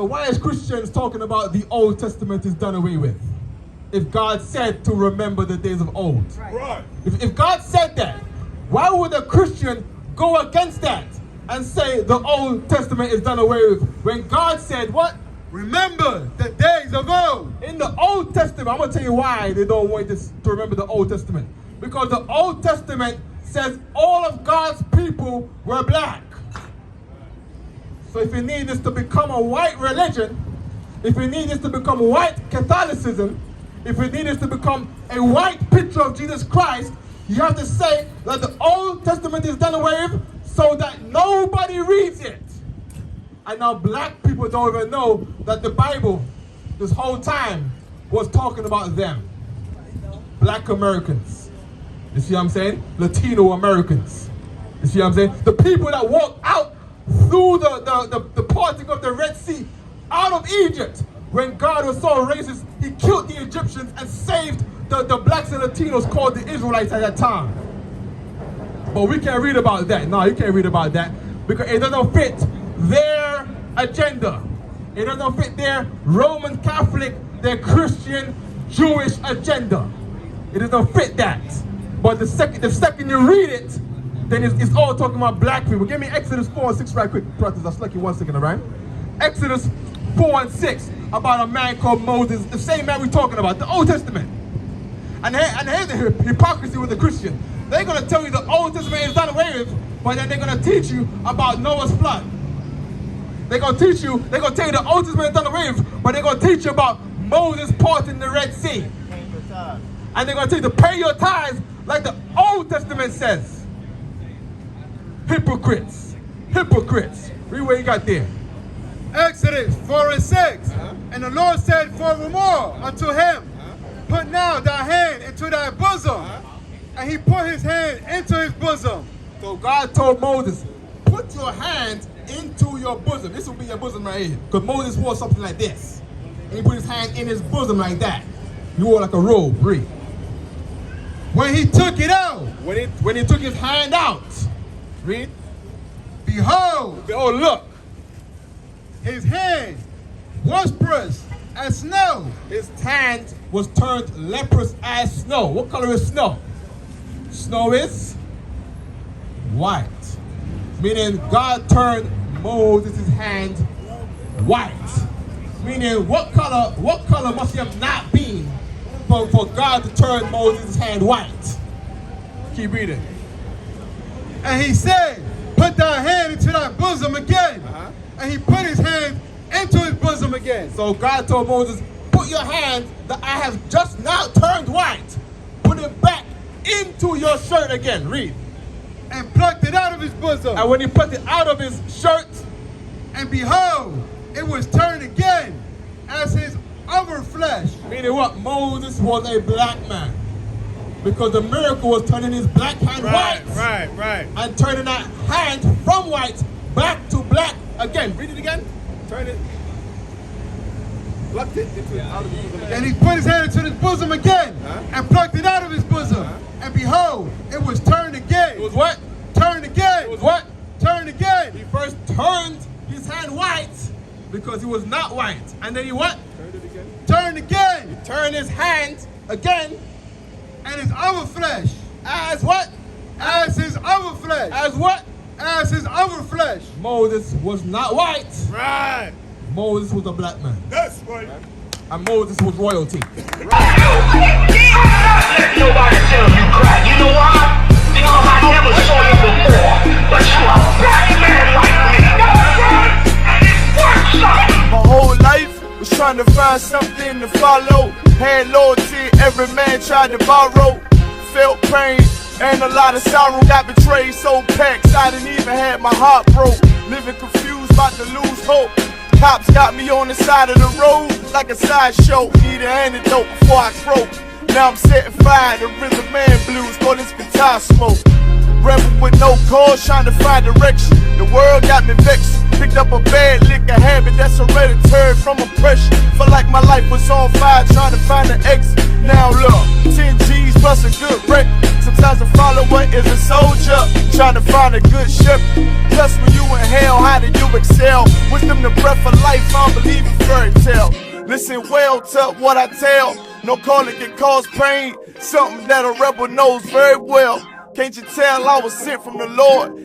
So why is Christians talking about the Old Testament is done away with? If God said to remember the days of old. Right. If God said that, why would a Christian go against that and say the Old Testament is done away with? When God said what? Remember the days of old. In the Old Testament, I'm going to tell you why they don't want us to remember the Old Testament. Because the Old Testament says all of God's people were black. So if you need this to become a white religion, if you need this to become white Catholicism, if you need this to become a white picture of Jesus Christ, you have to say that the Old Testament is done away with so that nobody reads it. And now black people don't even know that the Bible, this whole time, was talking about them. Black Americans. You see what I'm saying? Latino Americans. You see what I'm saying? The people that walked out through the parting of the Red Sea out of Egypt. When God was so racist, he killed the Egyptians and saved the blacks and Latinos called the Israelites at that time. But we can't read about that. No, you can't read about that because it doesn't fit their agenda. It doesn't fit their Roman Catholic, their Christian, Jewish agenda. It doesn't fit that. But the second you read it, then it's all talking about black people. Give me Exodus 4 and 6 right quick. I'll slack you 1 second, all right? Exodus 4 and 6 about a man called Moses, the same man we're talking about, the Old Testament. And here's the hypocrisy with the Christian. They're going to tell you the Old Testament is done away with, but then they're going to teach you about Noah's flood. They're going to tell you the Old Testament is done away with, but they're going to teach you about Moses parting the Red Sea. And they're going to tell you to pay your tithes like the Old Testament says. Hypocrites. Hypocrites. Read what you got there. Exodus 4 and 6. And the Lord said furthermore unto him, put now thy hand into thy bosom. And he put his hand into his bosom. So God told Moses, put your hand into your bosom. This will be your bosom right here. Because Moses wore something like this. And he put his hand in his bosom like that. He wore like a robe. Read. When he took it out. When he took his hand out. Read. Behold. Oh, look. His hand was pressed as snow. His hand was turned leprous as snow. What color is snow? Snow is white. Meaning God turned Moses' hand white. Meaning what color must he have not been for God to turn Moses' hand white? Keep reading. And he said, put thy hand into thy bosom again. And he put his hand into his bosom again. So God told Moses, put your hand that I have just now turned white, put it back into your shirt again. Read. And plucked it out of his bosom. And when he plucked it out of his shirt, and behold, it was turned again as his other flesh. Meaning what? Moses was a black man. Because the miracle was turning his black hand white. Right. And turning that hand from white back to black again. Read it again. Turn it. Plucked it into out of his bosom again. And he put his hand into his bosom again. And plucked it out of his bosom. And behold, it was turned again. It was what? Turned again. It was what? Turned again. He first turned his hand white because he was not white. And then he what? Turned it again. Turned again. He turned his hand again. And his other flesh. As what? As his other flesh. As what? As his other flesh. Moses was not white. Right. Moses was a black man. That's right. And Moses was royalty. Let nobody tell you cry. You know why? Because I never saw you before. But you a black man like me. And it works out. My whole life was trying to find something to follow. Had loyalty, every man tried to borrow. Felt pain and a lot of sorrow. Got betrayed, sold packs, I didn't even have my heart broke. Living confused, about to lose hope. Cops got me on the side of the road like a sideshow. Need an antidote before I croak. Now I'm setting fire to rhythm man blues for this guitar smoke. Rebel with no cause, trying to find direction. The world got me vexed. Picked up a bad liquor habit that's hereditary from oppression. Felt like my life was on fire, trying to find an exit. Now look, 10 G's plus a good wreck. Sometimes a follower is a soldier, trying to find a good ship. Plus when you in hell, how do you excel? Wisdom the breath of life, I don't believe in fairy tale. Listen well to what I tell. No calling can cause pain, something that a rebel knows very well. Can't you tell I was sent from the Lord?